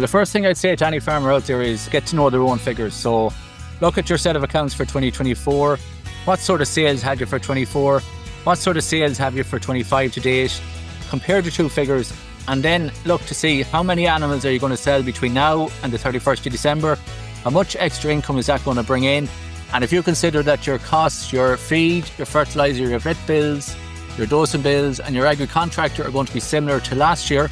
Well, the first thing I'd say to any farmer out there is get to know their own figures. So look at your set of accounts for 2024. What sort of sales had you for 24? What sort of sales have you for 25 to date? Compare the two figures and then look to see how many animals are you going to sell between now and the 31st of December. How much extra income is that going to bring in? And if you consider that your costs, your feed, your fertiliser, your vet bills, your dosing bills and your agri contractor are going to be similar to last year,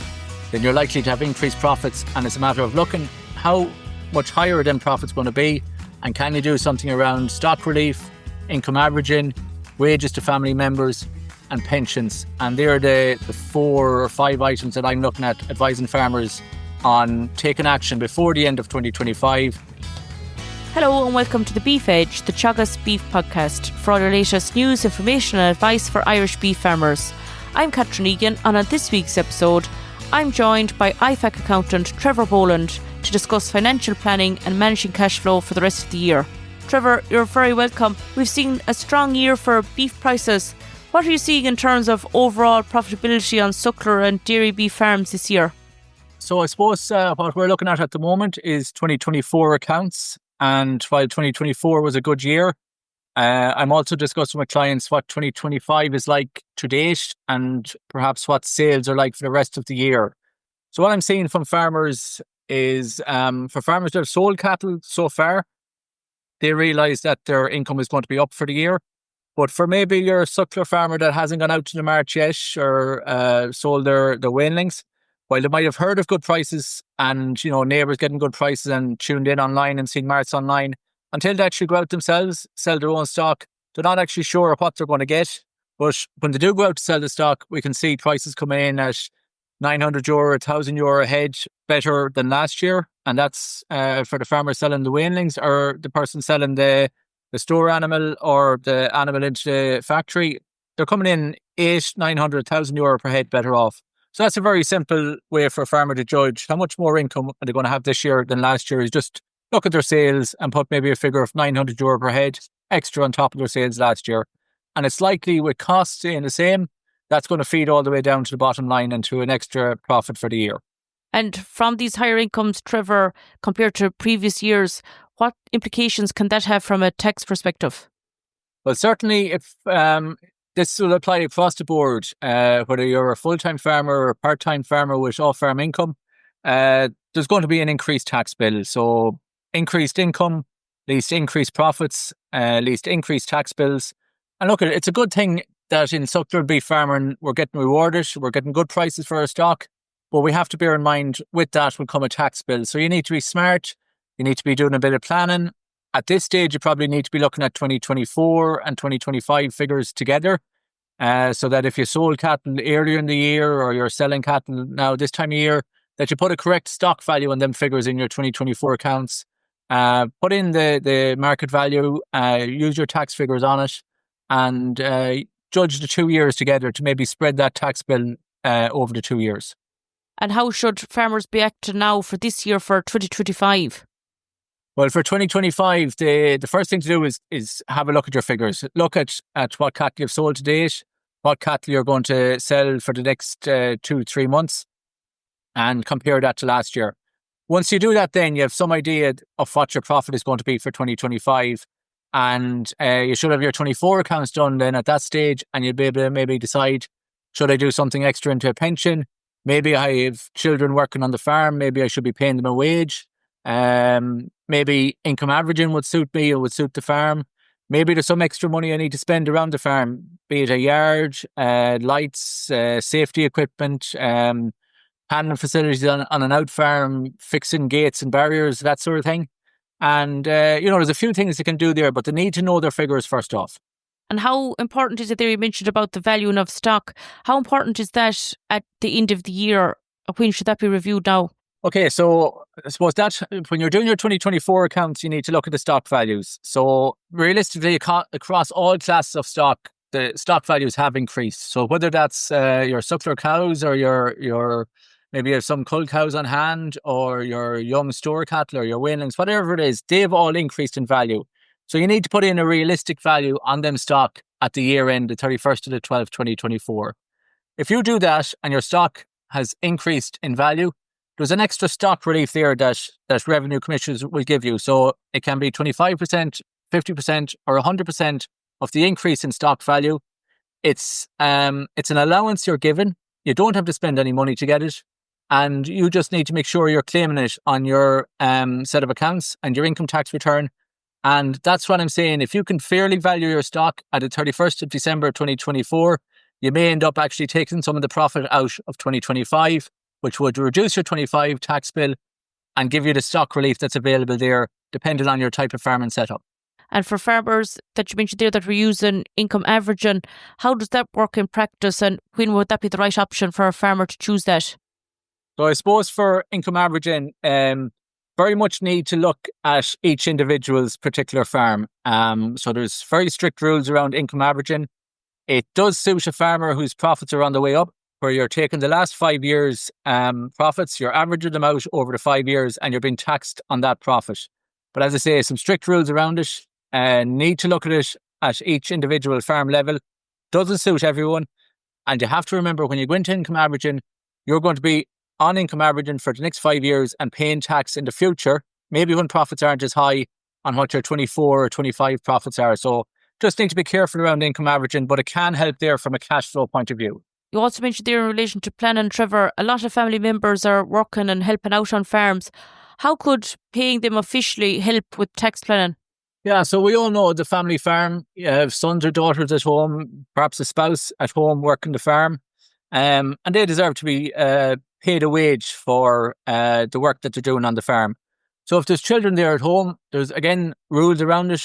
then you're likely to have increased profits. And it's a matter of looking how much higher them profits going to be, and can you do something around stock relief, income averaging, wages to family members and pensions. And they're the 4 or 5 items that I'm looking at advising farmers on taking action before the end of 2025. Hello and welcome to the Beef Edge, the Teagasc Beef Podcast, for all your latest news, information and advice for Irish beef farmers. I'm Catherine Egan, and on this week's episode, I'm joined by IFAC Accountant Trevor Boland to discuss financial planning and managing cash flow for the rest of the year. Trevor, you're very welcome. We've seen a strong year for beef prices. What are you seeing in terms of overall profitability on Suckler and dairy beef farms this year? So I suppose what we're looking at the moment is 2024 accounts. And while 2024 was a good year, I'm also discussing with clients what 2025 is like to date and perhaps what sales are like for the rest of the year. So what I'm seeing from farmers is for farmers that have sold cattle so far, they realise that their income is going to be up for the year. But for maybe your Suckler farmer that hasn't gone out to the March yet or sold their weanlings, while they might have heard of good prices and, neighbours getting good prices and tuned in online and seen marts online, until they actually go out themselves, sell their own stock, they're not actually sure of what they're going to get. But when they do go out to sell the stock, we can see prices come in at €900, €1,000 a head, better than last year. And that's for the farmer selling the weanlings or the person selling the store animal or the animal into the factory. They're coming in €800, €900, €1,000 per head better off. So that's a very simple way for a farmer to judge how much more income are they going to have this year than last year, is just look at their sales and put maybe a figure of €900 per head extra on top of their sales last year. And it's likely with costs staying the same, that's going to feed all the way down to the bottom line and to an extra profit for the year. And from these higher incomes, Trevor, compared to previous years, what implications can that have from a tax perspective? Well, certainly if this will apply across the board, whether you're a full-time farmer or a part-time farmer with off-farm income, there's going to be an increased tax bill. So increased income leads to increased profits, leads to increased tax bills. And look, it's a good thing that in Suckler beef farming we're getting rewarded, we're getting good prices for our stock, but we have to bear in mind with that will come a tax bill. So you need to be smart, you need to be doing a bit of planning. At this stage, you probably need to be looking at 2024 and 2025 figures together, so that if you sold cattle earlier in the year or you're selling cattle now this time of year, that you put a correct stock value on them figures in your 2024 accounts. Put in the market value, use your tax figures on it, and judge the 2 years together to maybe spread that tax bill over the 2 years. And how should farmers be acting now for this year, for 2025? Well, for 2025, the first thing to do is have a look at your figures. Look at what cattle you've sold to date, what cattle you're going to sell for the next 2-3 months, and compare that to last year. Once you do that, then you have some idea of what your profit is going to be for 2025. And you should have your 24 accounts done then at that stage, and you'll be able to maybe decide, should I do something extra into a pension? Maybe I have children working on the farm, maybe I should be paying them a wage. Maybe income averaging would suit me or would suit the farm. Maybe there's some extra money I need to spend around the farm, be it a yard, lights, safety equipment, handling facilities on an out farm, fixing gates and barriers, that sort of thing. And, there's a few things they can do there, but they need to know their figures first off. And how important is it there? You mentioned about the valuing of stock. How important is that at the end of the year? When should that be reviewed now? Okay, so I suppose that when you're doing your 2024 accounts, you need to look at the stock values. So realistically, across all classes of stock, the stock values have increased. So whether that's your Suckler cows or your maybe you have some cull cows on hand or your young store cattle or your weanlings, whatever it is, they've all increased in value. So you need to put in a realistic value on them stock at the year end, the 31st of the 12th, 2024. If you do that and your stock has increased in value, there's an extra stock relief there that revenue commissioners will give you. So it can be 25%, 50%, or 100% of the increase in stock value. It's an allowance you're given. You don't have to spend any money to get it. And you just need to make sure you're claiming it on your set of accounts and your income tax return. And that's what I'm saying. If you can fairly value your stock at the 31st of December 2024, you may end up actually taking some of the profit out of 2025, which would reduce your 25 tax bill and give you the stock relief that's available there, depending on your type of farming setup. And for farmers that you mentioned there that were using income averaging, how does that work in practice, and when would that be the right option for a farmer to choose that? So I suppose for income averaging, very much need to look at each individual's particular farm. So there's very strict rules around income averaging. It does suit a farmer whose profits are on the way up, where you're taking the last 5 years' profits, you're averaging them out over the 5 years, and you're being taxed on that profit. But as I say, some strict rules around it. Need to look at it at each individual farm level. Doesn't suit everyone. And you have to remember, when you go into income averaging, you're going to be on income averaging for the next 5 years and paying tax in the future, maybe when profits aren't as high on what your 24 or 25 profits are. So just need to be careful around income averaging, but it can help there from a cash flow point of view. You also mentioned there in relation to planning, Trevor, a lot of family members are working and helping out on farms. How could paying them officially help with tax planning? Yeah, so we all know the family farm. You have sons or daughters at home, perhaps a spouse at home working the farm, and they deserve to be paid a wage for the work that they're doing on the farm. So if there's children there at home, there's, again, rules around it,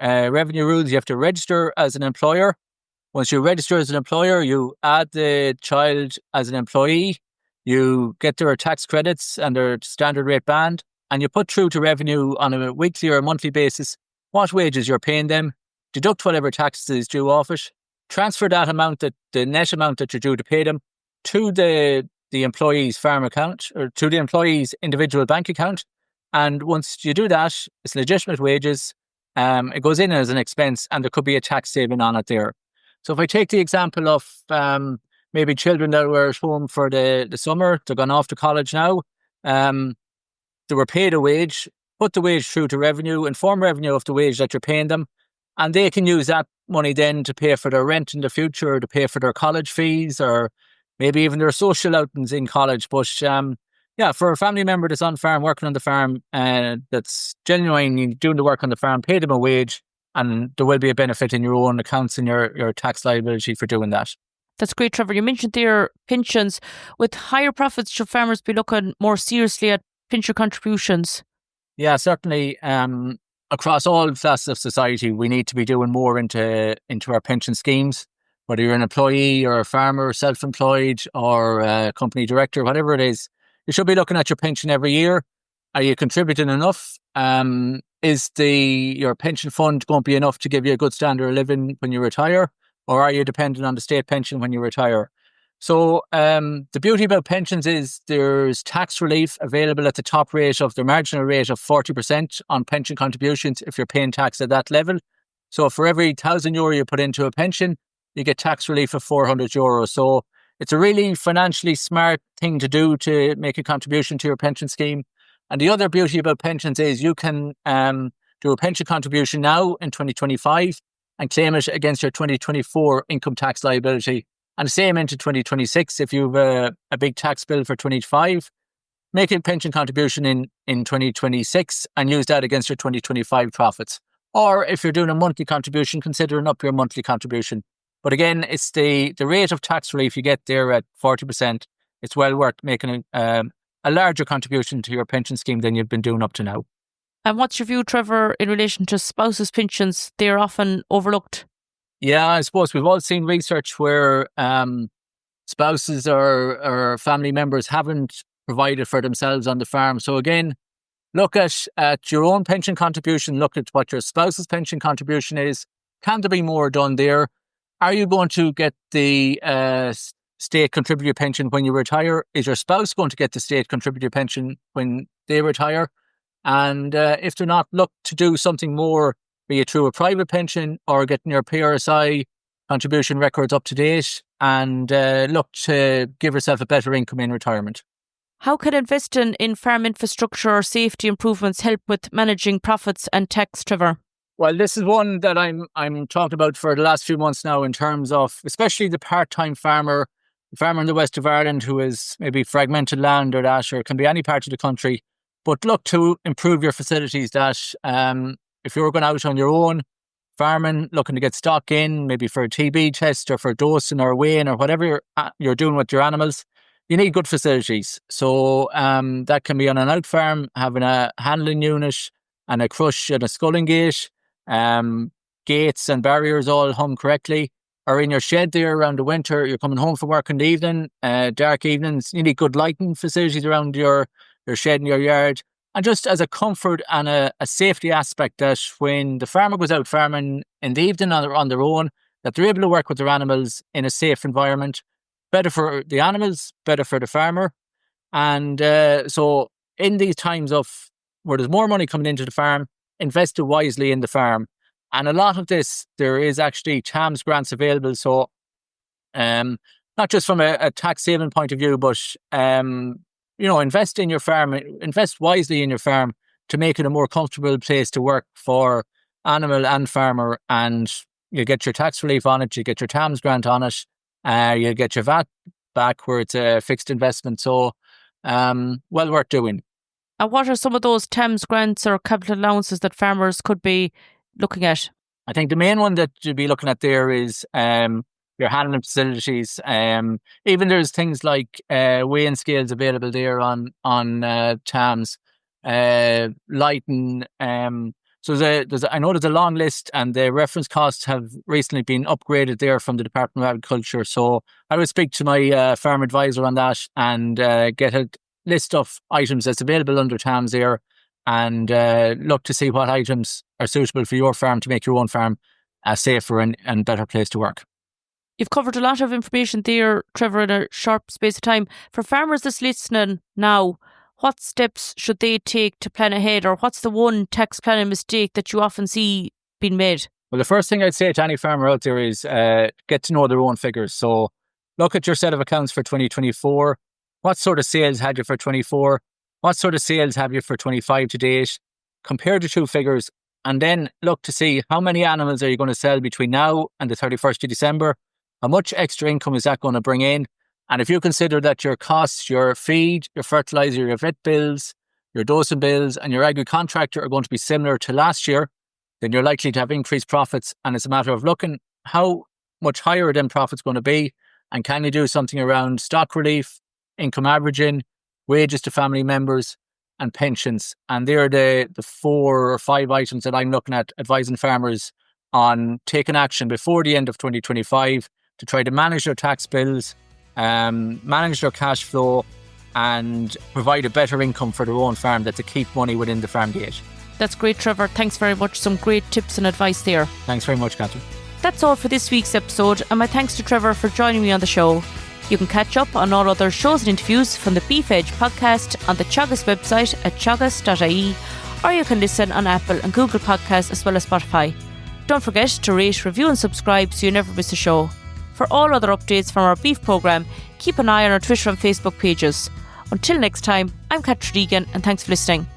revenue rules. You have to register as an employer. Once you register as an employer, you add the child as an employee, you get their tax credits and their standard rate band, and you put through to revenue on a weekly or a monthly basis what wages you're paying them, deduct whatever tax is due off it, transfer that amount, the net amount that you're due to pay them, to the employee's farm account, or to the employee's individual bank account. And once you do that, it's legitimate wages. It goes in as an expense, and there could be a tax saving on it there. So if I take the example of maybe children that were at home for the summer, they're gone off to college now, they were paid a wage, put the wage through to revenue, inform revenue of the wage that you're paying them, and they can use that money then to pay for their rent in the future, or to pay for their college fees, or maybe even their social outings in college. But yeah, for a family member that's on farm, working on the farm, that's genuinely doing the work on the farm, pay them a wage, and there will be a benefit in your own accounts and your tax liability for doing that. That's great, Trevor. You mentioned there pensions. With higher profits, should farmers be looking more seriously at pension contributions? Yeah, certainly. Across all classes of society, we need to be doing more into our pension schemes. Whether you're an employee or a farmer, self-employed, or a company director, whatever it is, you should be looking at your pension every year. Are you contributing enough? Is your pension fund going to be enough to give you a good standard of living when you retire? Or are you dependent on the state pension when you retire? So the beauty about pensions is there's tax relief available at the top rate of the marginal rate of 40% on pension contributions if you're paying tax at that level. So for every €1,000 you put into a pension, you get tax relief of €400. So it's a really financially smart thing to do to make a contribution to your pension scheme. And the other beauty about pensions is you can do a pension contribution now in 2025 and claim it against your 2024 income tax liability. And the same into 2026 if you have a big tax bill for 25, make a pension contribution in 2026 and use that against your 2025 profits. Or if you're doing a monthly contribution, considering up your monthly contribution. But again, it's the rate of tax relief you get there at 40%. It's well worth making a larger contribution to your pension scheme than you've been doing up to now. And what's your view, Trevor, in relation to spouses' pensions? They're often overlooked. Yeah, I suppose we've all seen research where spouses or family members haven't provided for themselves on the farm. So again, look at your own pension contribution, look at what your spouse's pension contribution is. Can there be more done there? Are you going to get the state contributory pension when you retire? Is your spouse going to get the state contributory pension when they retire? And if they're not, look to do something more, be it through a private pension or getting your PRSI contribution records up to date, and look to give yourself a better income in retirement. How can investing in farm infrastructure or safety improvements help with managing profits and tax, Trevor? Well, this is one that I'm talking about for the last few months now in terms of especially the part-time farmer, the farmer in the west of Ireland who is maybe fragmented land or that, or it can be any part of the country. But look to improve your facilities that if you're going out on your own, farming, looking to get stock in, maybe for a TB test or for dosing or weighing or whatever you're doing with your animals, you need good facilities. So that can be on an out farm, having a handling unit and a crush and a sculling gate, gates and barriers all hung correctly, or in your shed there around the winter, you're coming home from work in the evening, dark evenings, you need good lighting facilities around your shed and your yard. And just as a comfort and a safety aspect that when the farmer goes out farming in the evening on their own, that they're able to work with their animals in a safe environment. Better for the animals, better for the farmer. And so in these times of where there's more money coming into the farm, invest it wisely in the farm. And a lot of this, there is actually TAMS grants available. So not just from a tax saving point of view, but invest in your farm, invest wisely in your farm to make it a more comfortable place to work for animal and farmer. And you get your tax relief on it, you get your TAMS grant on it, you get your VAT back where it's a fixed investment. So well worth doing. And what are some of those TAMS grants or capital allowances that farmers could be looking at? I think the main one that you'd be looking at there is your handling facilities. Even there's things like weighing scales available there on TAMS, lighting. So I know there's a long list, and the reference costs have recently been upgraded there from the Department of Agriculture. So I will speak to my farm advisor on that and get a list of items that's available under TAMS there, and look to see what items are suitable for your farm to make your own farm a safer and better place to work. You've covered a lot of information there, Trevor, in a short space of time. For farmers that's listening now, what steps should they take to plan ahead, or what's the one tax planning mistake that you often see being made? Well, the first thing I'd say to any farmer out there is get to know their own figures. So look at your set of accounts for 2024. What sort of sales had you for 24? What sort of sales have you for 25 to date? Compare the two figures and then look to see how many animals are you going to sell between now and the 31st of December. How much extra income is that going to bring in? And if you consider that your costs, your feed, your fertiliser, your vet bills, your dosing bills and your agri-contractor are going to be similar to last year, then you're likely to have increased profits. And it's a matter of looking how much higher them profits going to be, and can you do something around stock relief, income averaging, wages to family members and pensions. And they're the 4 or 5 items that I'm looking at advising farmers on taking action before the end of 2025 to try to manage their tax bills, manage their cash flow and provide a better income for their own farm, that to keep money within the farm gate. That's great, Trevor. Thanks very much. Some great tips and advice there. Thanks very much, Catherine. That's all for this week's episode, and my thanks to Trevor for joining me on the show. You can catch up on all other shows and interviews from the Beef Edge podcast on the Teagasc website at teagasc.ie, or you can listen on Apple and Google Podcasts as well as Spotify. Don't forget to rate, review and subscribe so you never miss a show. For all other updates from our beef programme, keep an eye on our Twitter and Facebook pages. Until next time, I'm Catherine Egan, and thanks for listening.